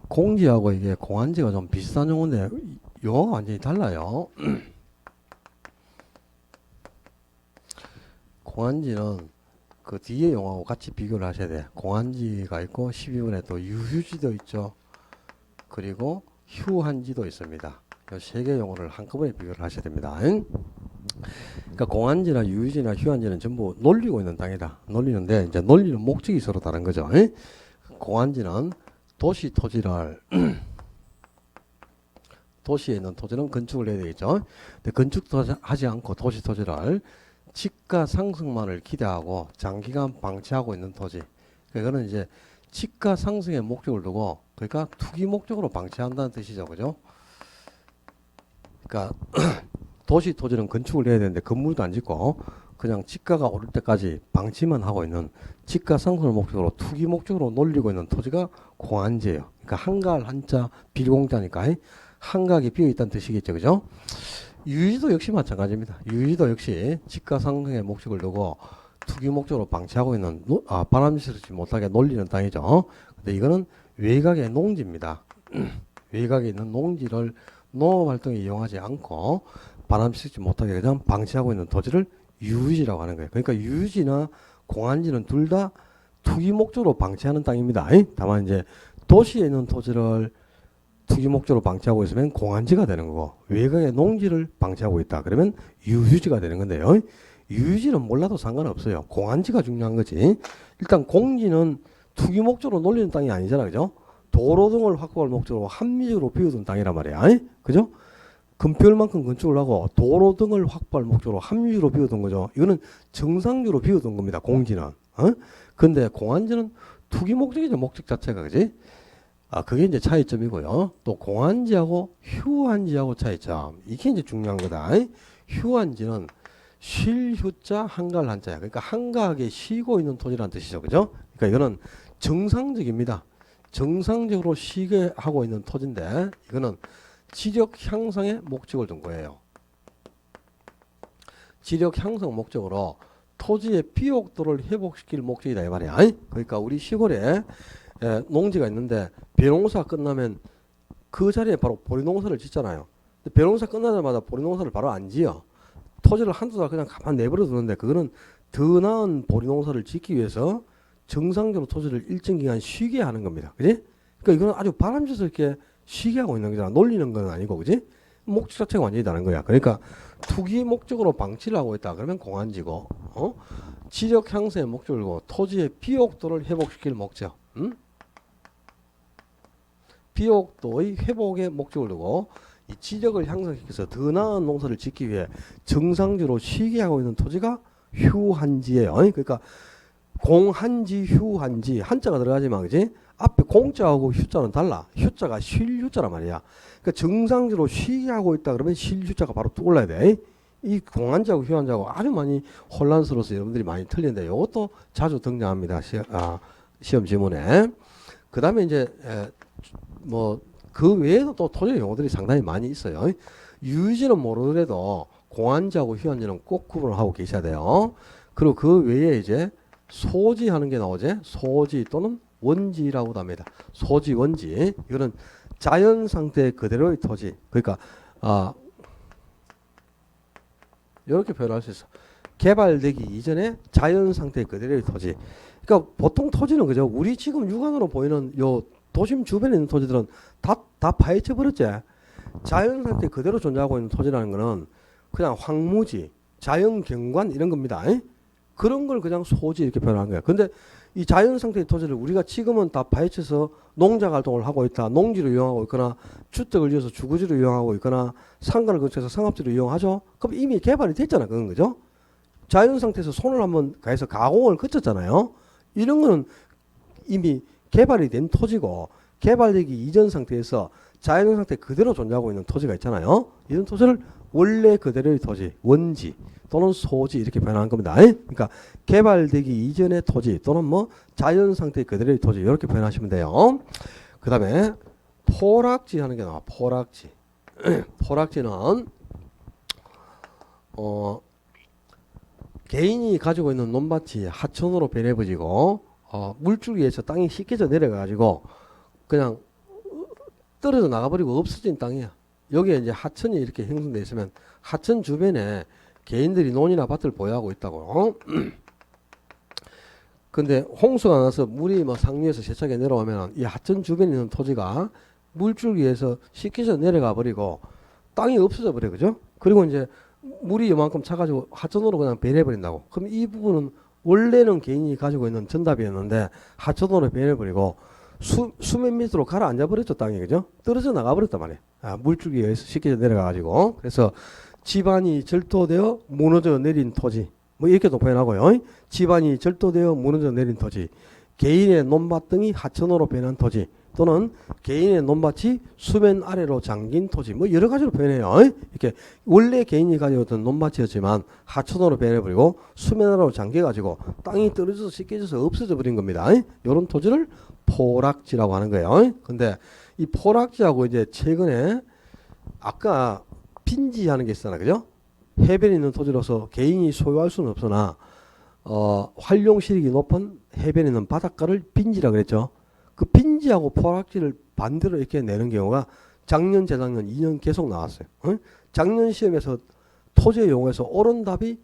공지하고 이게 공안지가 좀 비슷한 용어인데 용어가 완전히 달라요. 공안지는 그 뒤에 용어하고 같이 비교를 하셔야 돼. 공안지가 있고 12분에 또 유휴지도 있죠. 그리고 휴한지도 있습니다. 이 세 개 용어를 한꺼번에 비교를 하셔야 됩니다. 그러니까 공안지나 유휴지나 휴한지는 전부 놀리고 있는 땅이다. 놀리는데 이제 놀리는 목적이 서로 다른 거죠. 공안지는 도시 토지를 도시에 있는 토지는 건축을 해야 되겠죠. 근데 건축도 하지 않고 도시 토지를 집가 상승만을 기대하고 장기간 방치하고 있는 토지. 그거는 이제 집가 상승의 목적을 두고 그러니까 투기 목적으로 방치한다는 뜻이죠. 그죠? 그러니까 도시 토지는 건축을 해야 되는데 건물도 안 짓고 그냥 집가가 오를 때까지 방치만 하고 있는 집가 상승을 목적으로 투기 목적으로 놀리고 있는 토지가 공안지예요. 그러니까 한가할 한자 비공자니까 한각이 비어 있다는 뜻이겠죠. 그죠? 유지도 역시 마찬가지입니다. 유지도 역시 집가 상승의 목적을 두고 투기 목적으로 방치하고 있는 바람스럽지 못하게 놀리는 땅이죠. 근데 이거는 외곽의 농지입니다. 외곽에 있는 농지를 농업 활동에 이용하지 않고 바람스럽지 못하게 그냥 방치하고 있는 토지를 유지라고 하는 거예요. 그러니까 유지나 공안지는 둘 다 투기 목적으로 방치하는 땅입니다. 다만 이제 도시에 있는 토지를 투기 목적으로 방치하고 있으면 공안지가 되는 거고 외곽의 농지를 방치하고 있다 그러면 유유지가 되는 건데요. 유유지는 몰라도 상관없어요. 공안지가 중요한 거지. 일단 공지는 투기 목적으로 놀리는 땅이 아니잖아. 그죠? 도로 등을 확보할 목적으로 합리적으로 비워둔 땅이란 말이야. 그죠? 금피울만큼 건축을 하고 도로 등을 확보할 목적으로 합리적으로 비워둔 거죠. 이거는 정상적으로 비워둔 겁니다. 공지는. 근데 공안지는 투기 목적이죠. 목적 자체가. 그지? 그게 이제 차이점이고요. 또 공안지하고 휴안지하고 차이점. 이게 이제 중요한 거다. 휴안지는 쉴 휴자 한가할 한자야. 그러니까 한가하게 쉬고 있는 토지라는 뜻이죠. 그죠? 그러니까 이거는 정상적입니다. 정상적으로 쉬게 하고 있는 토지인데 이거는 지력 향상의 목적을 둔 거예요. 지력 향상 목적으로 토지의 비옥도를 회복시킬 목적이다 이 말이야. 그러니까 우리 시골에 농지가 있는데 벼농사 끝나면 그 자리에 바로 보리농사를 짓잖아요. 근데 벼농사 끝나자마자 보리농사를 바로 안 지어. 토지를 한두 달 그냥 가만 내버려 두는데 그거는 더 나은 보리농사를 짓기 위해서 정상적으로 토지를 일정 기간 쉬게 하는 겁니다. 그지? 그러니까 이거는 아주 바람직스럽게 쉬게 하고 있는 거잖아. 놀리는 건 아니고, 그지? 목적 자체가 완전히 다른 거야. 그러니까 투기 목적으로 방치를 하고 있다. 그러면 공안지고, 지적 향상의 목적을 두고 토지의 비옥도를 회복시킬 목적, 비옥도의 회복의 목적을 두고 이 지적을 향상시켜서 더 나은 농사를 짓기 위해 정상적으로 쉬게 하고 있는 토지가 휴한지예요. 그러니까 공한지, 휴한지 한자가 들어가지만 그지? 앞에 공자하고 휴자는 달라. 휴자가 쉴 휴자란 말이야. 그러니까 정상적으로 쉬게 하고 있다 그러면 쉴 휴자가 바로 또 올라야 돼. 이 공한지하고 휴한지하고 아주 많이 혼란스러워서 여러분들이 많이 틀리는데 이것도 자주 등장합니다. 시험 지문에. 그 다음에 이제 뭐 그 외에도 또 토지 용어들이 상당히 많이 있어요. 유지는 모르더라도 공안지하고 휴안지는 꼭 구분을 하고 계셔야 돼요. 그리고 그 외에 이제 소지하는 게 나오지. 소지 또는 원지라고도 합니다. 소지, 원지. 이거는 자연 상태 그대로의 토지. 그러니까 이렇게 표현할 수 있어. 개발되기 이전에 자연 상태 그대로의 토지. 그러니까 보통 토지는 그죠. 우리 지금 육안으로 보이는 요 도심 주변에 있는 토지들은 다 파헤쳐 버렸지. 자연 상태 그대로 존재하고 있는 토지라는 거는 그냥 황무지, 자연 경관 이런 겁니다. 그런 걸 그냥 소지 이렇게 표현한 거야. 근데 이 자연 상태의 토지를 우리가 지금은 다 파헤쳐서 농작 활동을 하고 있다. 농지로 이용하고 있거나 주택을 지어서 주거지로 이용하고 있거나 상가를 건축해서 상업지로 이용하죠. 그럼 이미 개발이 됐잖아. 그건 그죠? 자연 상태에서 손을 한번 가해서 가공을 거쳤잖아요. 이런 거는 이미 개발이 된 토지고 개발되기 이전 상태에서 자연 상태 그대로 존재하고 있는 토지가 있잖아요. 이런 토지를 원래 그대로의 토지, 원지 또는 소지 이렇게 표현하는 겁니다. 그러니까 개발되기 이전의 토지 또는 뭐 자연 상태 그대로의 토지 이렇게 표현하시면 돼요. 그 다음에 포락지 하는 게 나와. 포락지. 포락지는 개인이 가지고 있는 논밭이 하천으로 변해버리고 물줄기에서 땅이 씻겨져 내려가지고 그냥 떨어져 나가버리고 없어진 땅이야. 여기에 이제 하천이 이렇게 형성되어 있으면 하천 주변에 개인들이 논이나 밭을 보유하고 있다고. 근데 홍수가 나서 물이 뭐 상류에서 세차게 내려오면 이 하천 주변에 있는 토지가 물줄기에서 씻겨서 내려가 버리고 땅이 없어져 버려, 그죠? 그리고 이제 물이 이만큼 차가지고 하천으로 그냥 배내버린다고. 그럼 이 부분은 원래는 개인이 가지고 있는 전답이었는데 하천으로 배내버리고 수면 밑으로 가라앉아 버렸죠, 땅이, 그죠? 떨어져 나가 버렸단 말이에요. 물줄기에 의해서 씻겨져 내려가가지고. 그래서 집안이 절도되어 무너져 내린 토지, 뭐 이렇게도 표현하고요. 집안이 절도되어 무너져 내린 토지, 개인의 논밭 등이 하천으로 변한 토지, 또는 개인의 논밭이 수면 아래로 잠긴 토지, 뭐 여러 가지로 표현해요. 이렇게 원래 개인이 가지고 있던 논밭이었지만 하천으로 변해버리고 수면 아래로 잠겨가지고 땅이 떨어져서 씻겨져서 없어져 버린 겁니다. 이런 토지를 포락지라고 하는 거예요. 근데 이 포락지하고 이제 최근에 아까 빈지하는 게 있잖아, 그죠? 해변에 있는 토지로서 개인이 소유할 수는 없으나 활용 실익이 높은 해변에 있는 바닷가를 빈지라 그랬죠. 그 빈지하고 포락지를 반대로 이렇게 내는 경우가 작년, 재작년 2년 계속 나왔어요. 작년 시험에서 토지의 용어에서 옳은 답이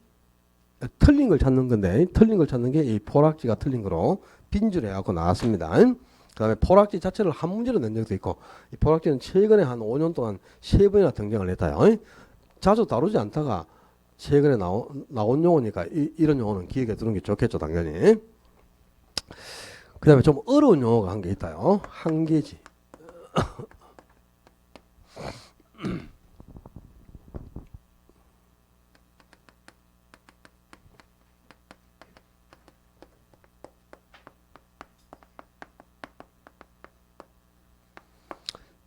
틀린 걸 찾는 건데, 틀린 걸 찾는 게 이 포락지가 틀린 거로 빈지로 해갖고 나왔습니다. 그 다음에 포락지 자체를 한 문제로 낸 적도 있고, 이 포락지는 최근에 한 5년 동안 3번이나 등장을 했다. 자주 다루지 않다가 최근에 나온 용어니까 이런 용어는 기억에 두는 게 좋겠죠, 당연히. 그 다음에 좀 어려운 용어가 한 게 있다요. 한계지.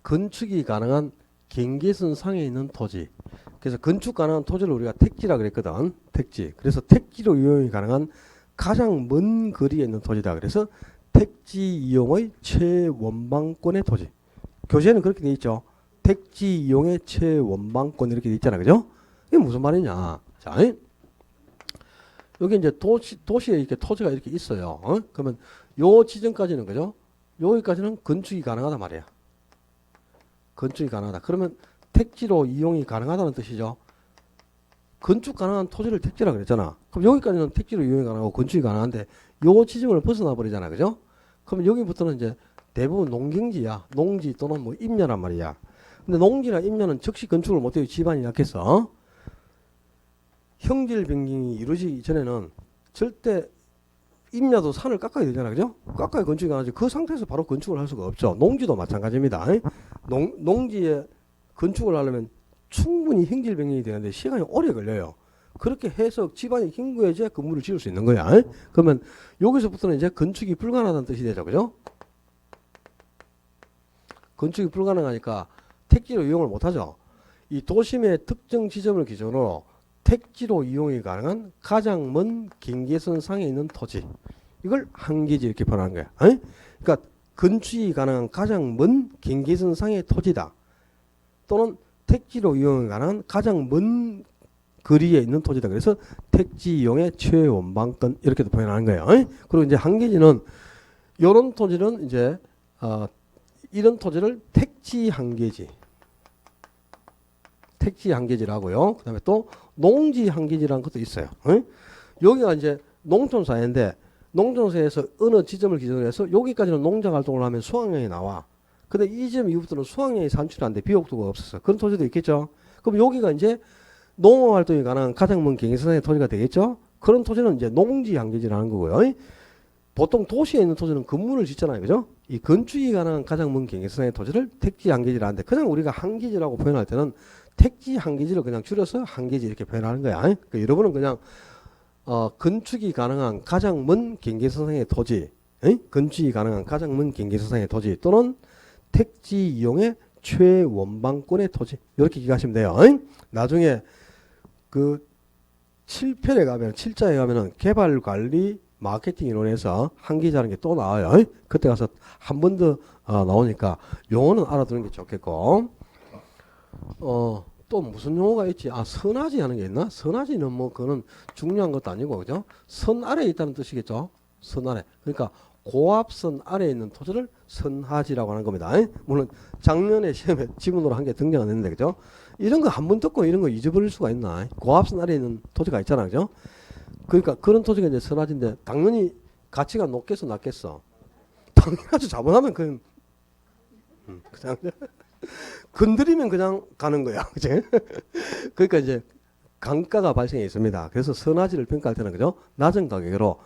건축이 가능한 경계선 상에 있는 토지. 그래서 건축 가능한 토지를 우리가 택지라 그랬거든. 택지. 그래서 택지로 이용이 가능한 가장 먼 거리에 있는 토지다. 그래서 택지 이용의 최원방권의 토지. 교재는 그렇게 돼 있죠. 택지 이용의 최원방권 이렇게 돼 있잖아, 그죠? 이게 무슨 말이냐? 자, 여기 이제 도시에 이렇게 토지가 이렇게 있어요. 그러면 요 지점까지는, 그죠? 여기까지는 건축이 가능하단 말이야. 건축이 가능하다. 그러면 택지로 이용이 가능하다는 뜻이죠. 건축 가능한 토지를 택지라 그랬잖아. 그럼 여기까지는 택지로 이용이 가능하고 건축이 가능한데 요 지점을 벗어나 버리잖아, 그죠? 그럼 여기부터는 이제 대부분 농경지야. 농지 또는 뭐 임야란 말이야. 근데 농지나 임야는 즉시 건축을 못해요. 집안이 약해서. 형질 변경이 이루어지기 전에는 절대 임야도 산을 깎아야 되잖아, 그죠? 깎아야 건축이 가능하지. 그 상태에서 바로 건축을 할 수가 없죠. 농지도 마찬가지입니다. 농지에 건축을 하려면 충분히 형질 변경이 되는데 시간이 오래 걸려요. 그렇게 해서 집안이 견고해져야 건물을 지을 수 있는 거야. 그러면 여기서부터는 이제 건축이 불가능하다는 뜻이 되죠, 그죠? 건축이 불가능하니까 택지로 이용을 못하죠. 이 도심의 특정 지점을 기준으로 택지로 이용이 가능한 가장 먼 경계선 상에 있는 토지, 이걸 한계지 이렇게 표현하는 거야. 그러니까 건축이 가능한 가장 먼 경계선 상의 토지다. 또는 택지로 이용이 가능한 가장 먼 거리에 있는 토지다. 그래서 택지 이용의 최원방권 이렇게도 표현하는 거예요. 그리고 이제 한계지는 이런 토지는 이제 이런 토지를 택지 한계지, 택지 한계지라고요. 그다음에 또 농지 한계지라는 것도 있어요. 여기가 이제 농촌사회인데 농촌사회에서 어느 지점을 기준으로 해서 여기까지는 농작 활동을 하면 수확량이 나와. 근데 이 지점 이후부터는 수확량이 산출이 안 돼. 비옥도가 없어서. 그런 토지도 있겠죠. 그럼 여기가 이제 농업 활동이 가능한 가장 먼 경계선의 토지가 되겠죠. 그런 토지는 이제 농지 한계지라는 거고요. 보통 도시에 있는 토지는 건물을 짓잖아요, 그죠? 이 건축이 가능한 가장 먼 경계선의 토지를 택지 한계지라는데, 그냥 우리가 한계지라고 표현할 때는 택지 한계지를 그냥 줄여서 한계지 이렇게 표현하는 거야. 그러니까 여러분은 그냥 건축이 가능한 가장 먼 경계선상의 토지, 건축이 가능한 가장 먼 경계선상의 토지 또는 택지 이용의 최원방권의 토지, 이렇게 기억하시면 돼요. 나중에 그 7편에 가면 7자에 가면은 개발관리 마케팅 이론에서 한계지라는 게 또 나와요. 그때 가서 한 번 더 나오니까 용어는 알아두는 게 좋겠고, 또 무슨 용어가 있지? 선하지 하는 게 있나? 선하지는 뭐 그거는 중요한 것도 아니고, 그죠? 선 아래에 있다는 뜻이겠죠? 선 아래. 그러니까 고압선 아래에 있는 토지를 선하지라고 하는 겁니다. 물론 작년에 시험에 지문으로 한 개 등장 안 했는데 그죠? 이런 거 한 번 듣고 이런 거 잊어버릴 수가 있나? 고압선 아래에 있는 토지가 있잖아, 그죠? 그러니까 그런 토지가 이제 선하지인데 당연히 가치가 높겠어, 낮겠어? 당연하죠. 잘못하면 그냥 건드리면 그냥 가는 거야, 그치? 그러니까 이제 강가가 발생해 있습니다. 그래서 선하지를 평가할 때는 그죠? 낮은 가격으로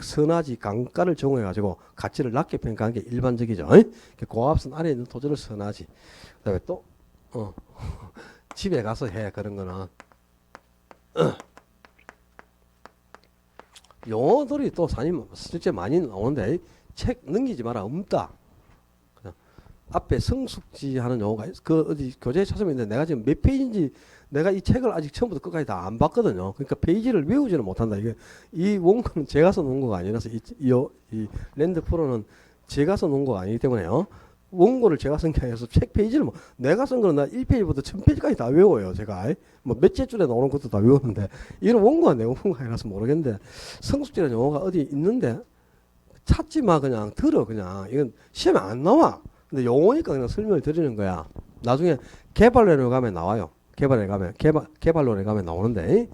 선하지 강가를 정해 가지고 가치를 낮게 평가하는 게 일반적이죠. 고압선 아래에 있는 토지를 선하지. 그다음에 또 집에 가서 해 그런 거는 용어들이 또 실제 많이 나오는데 책 넘기지 마라. 없다. 그냥 앞에 성숙지 하는 용어가 그 어디 교재에 찾으면 있는데 내가 지금 몇 페이지인지 내가 이 책을 아직 처음부터 끝까지 다 안 봤거든요. 그러니까 페이지를 외우지는 못한다. 이게 이 원고는 제가 써놓은 거가 아니라서 이 랜드 프로는 제가 써놓은 거가 아니기 때문에요. 원고를 제가 쓴 게 아니라서 책 페이지를 내가 쓴 거는 나 1페이지부터 1000페이지까지 다 외워요. 제가 뭐 몇째 줄에 나오는 것도 다 외우는데 이런 원고가 내 원고가 아니라서 모르겠는데 성숙지라는 용어가 어디 있는데 찾지 마. 그냥 들어. 그냥 이건 시험에 안 나와. 근데 용어니까 그냥 설명을 드리는 거야. 나중에 개발론에 가면 나와요. 개발론에 가면 나오는데,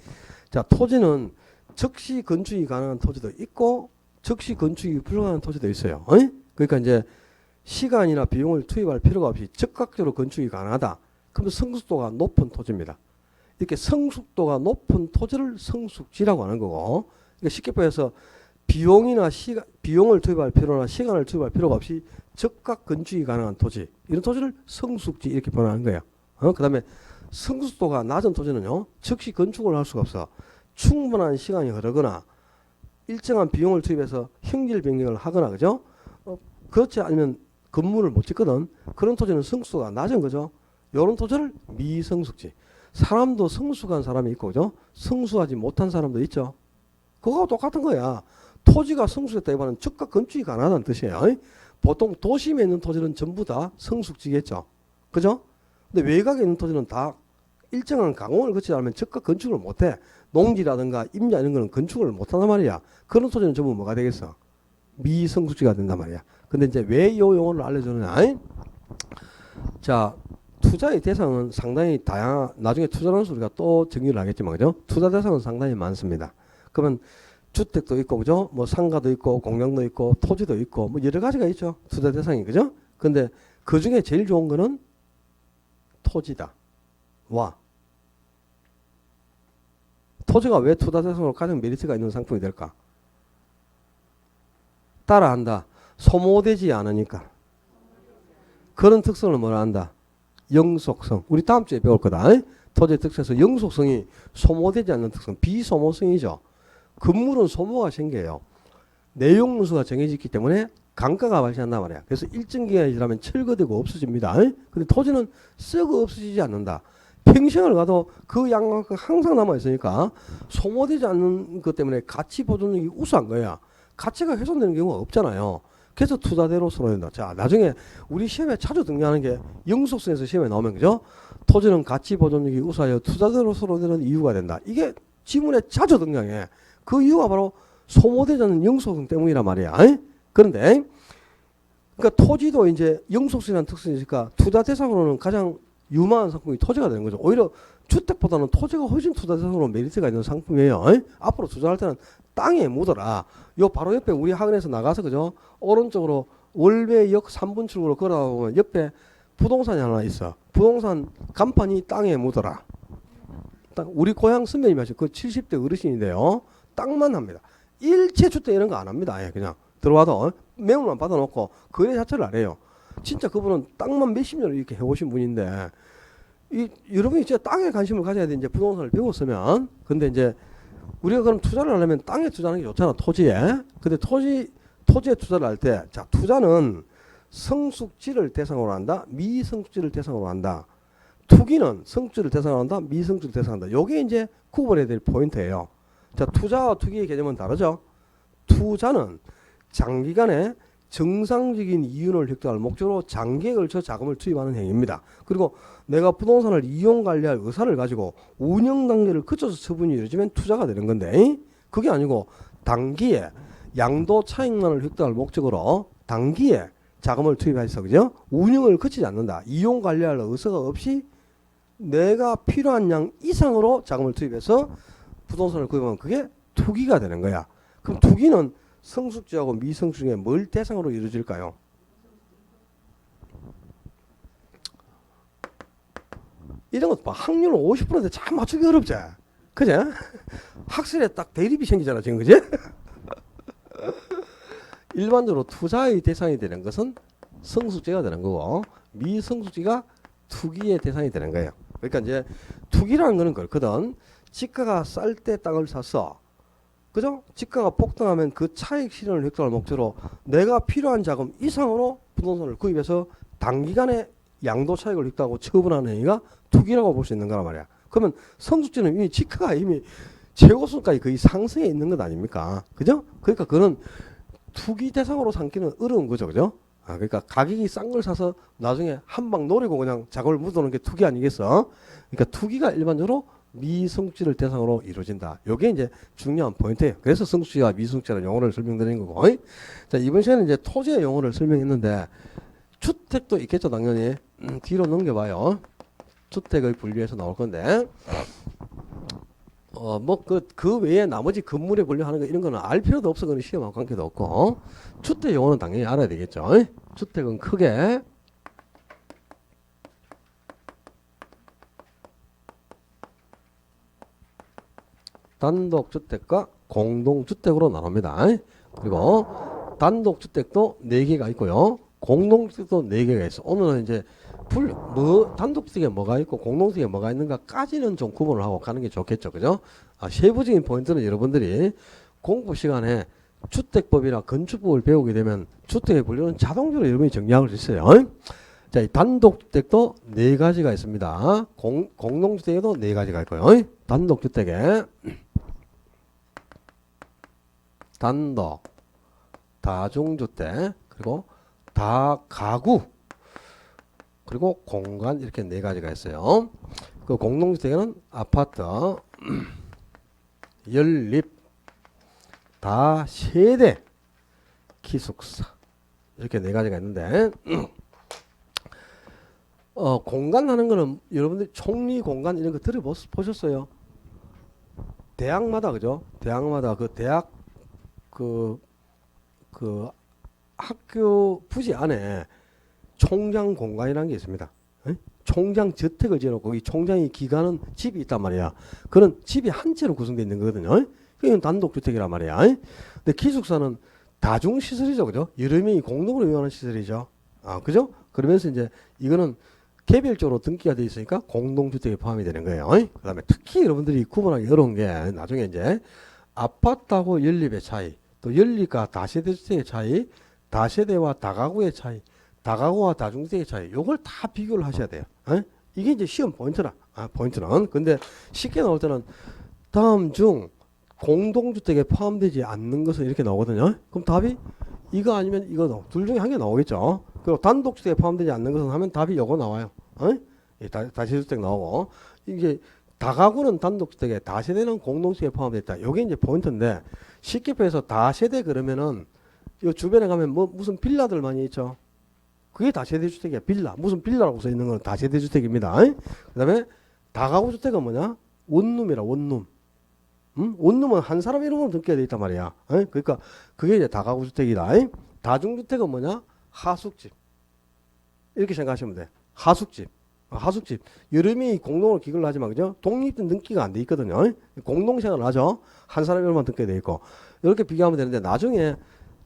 자, 토지는 즉시 건축이 가능한 토지도 있고, 즉시 건축이 불가능한 토지도 있어요. 그러니까 이제 시간이나 비용을 투입할 필요가 없이 즉각적으로 건축이 가능하다. 그러면 성숙도가 높은 토지입니다. 이렇게 성숙도가 높은 토지를 성숙지라고 하는 거고, 그러니까 쉽게 표현해서 비용을 투입할 필요나 시간을 투입할 필요가 없이 즉각 건축이 가능한 토지, 이런 토지를 성숙지 이렇게 표현하는 거예요. 그 다음에 성숙도가 낮은 토지는요, 즉시 건축을 할 수가 없어. 충분한 시간이 흐르거나 일정한 비용을 투입해서 형질 변경을 하거나, 그죠? 그렇지 않으면 건물을 못 짓거든. 그런 토지는 성숙도가 낮은 거죠. 이런 토지를 미성숙지. 사람도 성숙한 사람이 있고, 그죠? 성숙하지 못한 사람도 있죠. 그거하고 똑같은 거야. 토지가 성숙했다기보다는 즉각 건축이 가능하다는 뜻이에요. 보통 도심에 있는 토지는 전부 다 성숙지겠죠. 그죠? 근데 외곽에 있는 토지는 다 일정한 강원을 거치지 않으면 즉각 건축을 못해. 농지라든가 임야 이런 거는 건축을 못한단 말이야. 그런 토지는 전부 뭐가 되겠어? 미성숙지가 된단 말이야. 근데 이제 왜 이 용어를 알려주느냐? 자, 투자의 대상은 상당히 나중에 투자라는 소리가 또 정의를 하겠지만, 그죠? 투자 대상은 상당히 많습니다. 그러면 주택도 있고, 그죠? 뭐 상가도 있고, 공장도 있고, 토지도 있고, 뭐 여러 가지가 있죠. 투자 대상이, 그죠? 근데 그 중에 제일 좋은 거는 토지다. 와. 토지가 왜 투자 대상으로 가장 메리트가 있는 상품이 될까? 따라한다. 소모되지 않으니까. 그런 특성을 뭐라 한다? 영속성. 우리 다음 주에 배울 거다. 토지의 특성에서 영속성이 소모되지 않는 특성, 비소모성이죠. 건물은 소모가 생겨요. 내용문수가 정해졌기 때문에 강가가 발생한단 말이야. 그래서 일정 기간이 지나면 철거되고 없어집니다. 근데 토지는 썩어 없어지지 않는다. 평생을 가도 그 양만큼 항상 남아있으니까 소모되지 않는 것 때문에 가치 보존력이 우수한 거야. 가치가 훼손되는 경우가 없잖아요. 그래서 투자대로 선호된다. 자, 나중에 우리 시험에 자주 등장하는 게 영속성에서 시험에 나오면, 그죠? 토지는 가치 보존력이 우수하여 투자대로 선호되는 이유가 된다. 이게 지문에 자주 등장해. 그 이유가 바로 소모되지 않는 영속성 때문이란 말이야. 그런데 그러니까 토지도 이제 영속성이라는 특성이 있으니까 투자 대상으로는 가장 유망한 상품이 토지가 되는 거죠. 오히려 주택보다는 토지가 훨씬 투자 대상으로 메리트가 있는 상품이에요. 앞으로 투자할 때는 땅에 묻어라. 요 바로 옆에 우리 학원에서 나가서, 그죠? 오른쪽으로 월배역 3분 출구로 걸어가보면 옆에 부동산이 하나 있어. 부동산 간판이 땅에 묻어라. 우리 고향 선배님이 하신 그 70대 어르신인데요. 땅만 합니다. 일체 주택 이런 거 안 합니다. 그냥 들어와도 매물만 받아놓고 거래 자체를 안 해요. 진짜 그분은 땅만 몇십 년을 이렇게 해오신 분인데, 여러분이 진짜 땅에 관심을 가져야 돼. 이제 부동산을 배웠으면. 근데 이제 우리가 그럼 투자를 하려면 땅에 투자하는 게 좋잖아, 토지에. 근데 토지에 투자를 할 때, 자, 투자는 성숙지를 대상으로 한다, 미성숙지를 대상으로 한다. 투기는 성숙지를 대상으로 한다, 미성숙지를 대상으로 한다. 요게 이제 구분해야 될 포인트예요. 자, 투자와 투기의 개념은 다르죠. 투자는 장기간에 정상적인 이윤을 획득할 목적으로 장기에 걸쳐 자금을 투입하는 행위입니다. 그리고 내가 부동산을 이용 관리할 의사를 가지고 운영 단계를 거쳐서 처분이 이루어지면 투자가 되는 건데, 그게 아니고 단기에 양도 차익만을 획득할 목적으로 단기에 자금을 투입해서 그죠? 운영을 거치지 않는다. 이용 관리할 의사가 없이 내가 필요한 양 이상으로 자금을 투입해서 부동산을 구입하면 그게 투기가 되는 거야. 그럼 투기는 성숙지하고 미성숙 중에 뭘 대상으로 이루어질까요? 이런 것 봐. 확률은 50%인데 참 맞추기 어렵지. 그제? 학설에 딱 대립이 생기잖아, 지금, 그제? 일반적으로 투자의 대상이 되는 것은 성숙지가 되는 거고, 미성숙지가 투기의 대상이 되는 거예요. 그러니까 이제 투기라는 거는 그렇거든. 지가가 쌀 때 땅을 샀어. 그죠? 지가가 폭등하면 그 차익 실현을 획득할 목적으로 내가 필요한 자금 이상으로 부동산을 구입해서 단기간에 양도 차익을 획득하고 처분하는 행위가 투기라고 볼 수 있는 거란 말이야. 그러면 성숙지는 이미 지가가 이미 최고선까지 거의 상승해 있는 것 아닙니까? 그죠? 그러니까 그는 투기 대상으로 삼기는 어려운 거죠. 그죠? 그러니까 가격이 싼 걸 사서 나중에 한 방 노리고 그냥 자금을 묻어놓은 게 투기 아니겠어? 그러니까 투기가 일반적으로 미성숙지를 대상으로 이루어진다. 이게 이제 중요한 포인트예요. 그래서 성숙지와 미성숙지라는 용어를 설명드리는 거고. 자, 이번 시간에 이제 토지의 용어를 설명했는데 주택도 있겠죠, 당연히. 뒤로 넘겨봐요. 주택을 분류해서 나올 건데, 그 외에 나머지 건물에 분류하는 거 이런 거는 알 필요도 없어. 그건 시험하고 관계도 없고. 주택 용어는 당연히 알아야 되겠죠. 주택은 크게 단독주택과 공동주택으로 나눕니다. 그리고 단독주택도 4개가 있고요. 공동주택도 4개가 있어. 오늘은 이제 단독주택에 뭐가 있고 공동주택에 뭐가 있는가까지는 좀 구분을 하고 가는 게 좋겠죠. 그죠? 세부적인 포인트는 여러분들이 공부 시간에 주택법이나 건축법을 배우게 되면 주택의 분류는 자동적으로 여러분이 정리할 수 있어요. 자, 이 단독주택도 4가지가 있습니다. 공동주택에도 4가지가 있고요. 단독주택에 단독, 다중주택, 그리고 다가구, 그리고 공간 이렇게 4가지가 있어요. 그 공동주택에는 아파트, 연립, 다세대, 기숙사 이렇게 4가지가 있는데 공간 하는 거는 여러분들 총리 공간 이런 거 들어보셨어요? 대학마다 그죠? 대학마다 그 대학 그 학교 부지 안에 총장 공간이라는 게 있습니다. 총장 저택을 지어놓고 이 총장이 기간은 집이 있단 말이야. 그런 집이 한 채로 구성되어 있는 거거든요. 이건 단독주택이란 말이야. 근데 기숙사는 다중시설이죠. 그죠? 여러 명이 공동으로 이용하는 시설이죠. 그죠? 그러면서 이제 이거는 개별적으로 등기가 되어 있으니까 공동주택에 포함이 되는 거예요. 그 다음에 특히 여러분들이 구분하기 어려운 게 나중에 이제 아파트하고 연립의 차이, 또 연립과 다세대 주택의 차이, 다세대와 다가구의 차이, 다가구와 다중주택의 차이, 요걸 다 비교를 하셔야 돼요. 이게 이제 시험 포인트라. 포인트는. 근데 쉽게 나올 때는 다음 중 공동주택에 포함되지 않는 것은 이렇게 나오거든요. 그럼 답이 이거 아니면 이거 둘 중에 한 개 나오겠죠. 그리고 단독주택에 포함되지 않는 것은 하면 답이 요거 나와요. 다세대주택 나오고, 이게 다가구는 단독주택에, 다세대는 공동주택에 포함되어 있다. 요게 이제 포인트인데, 쉽게 표해서 다세대 그러면은 요 주변에 가면 무슨 빌라들 많이 있죠. 그게 다세대주택이야. 빌라. 무슨 빌라라고 써 있는 건 다세대주택입니다. 그 다음에 다가구 주택은 뭐냐? 원룸이라, 원룸. 원룸은 한 사람 이름으로 등기가 돼 있단 말이야. 그러니까 그게 이제 다가구 주택이다. 다중주택은 뭐냐? 하숙집. 이렇게 생각하시면 돼. 하숙집. 하숙집. 여러 명이 공동으로 기금을 하지만, 그죠? 독립된 등기가 안 돼 있거든요. 공동생활을 하죠. 한 사람 이름만 등기가 돼 있고. 이렇게 비교하면 되는데, 나중에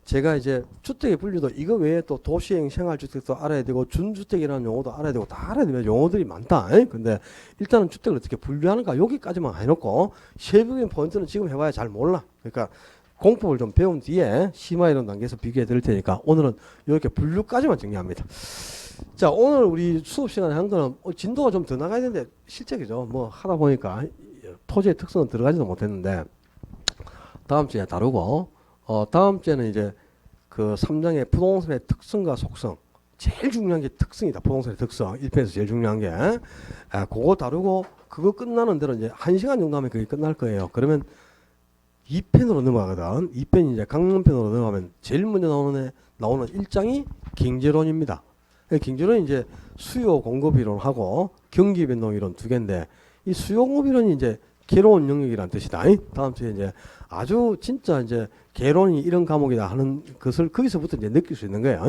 제가 이제 주택의 분류도 이거 외에 또 도시행 생활주택도 알아야 되고 준주택이라는 용어도 알아야 되고 다 알아야 되면 용어들이 많다. 근데 일단은 주택을 어떻게 분류하는가 여기까지만 해놓고 세부적인 포인트는 지금 해봐야 잘 몰라. 그러니까 공법을 좀 배운 뒤에 심화 이론 단계에서 비교해 드릴 테니까 오늘은 이렇게 분류까지만 정리합니다. 자, 오늘 우리 수업 시간에 한 거는 진도가 좀 더 나가야 되는데 실제 그죠? 뭐 하다 보니까 토지의 특성은 들어가지도 못했는데 다음 주에 다루고 다음 주에는 이제 그 3장의 부동산의 특성과 속성. 제일 중요한 게 특성이다. 부동산의 특성. 1편에서 제일 중요한 게. 그거 다루고 그거 끝나는 대로 이제 1시간 정도 하면 그게 끝날 거예요. 그러면 2편으로 넘어가거든. 2편이 이제 강론편으로 넘어가면 제일 먼저 나오는 일장이 경제론입니다. 경제론이 이제 수요 공급 이론하고 경기 변동 이론 두 개인데 이 수요 공급 이론이 이제 개로운 영역이란 뜻이다. 다음 주에 이제 아주 진짜 이제 개론이 이런 과목이다 하는 것을 거기서부터 이제 느낄 수 있는 거예요.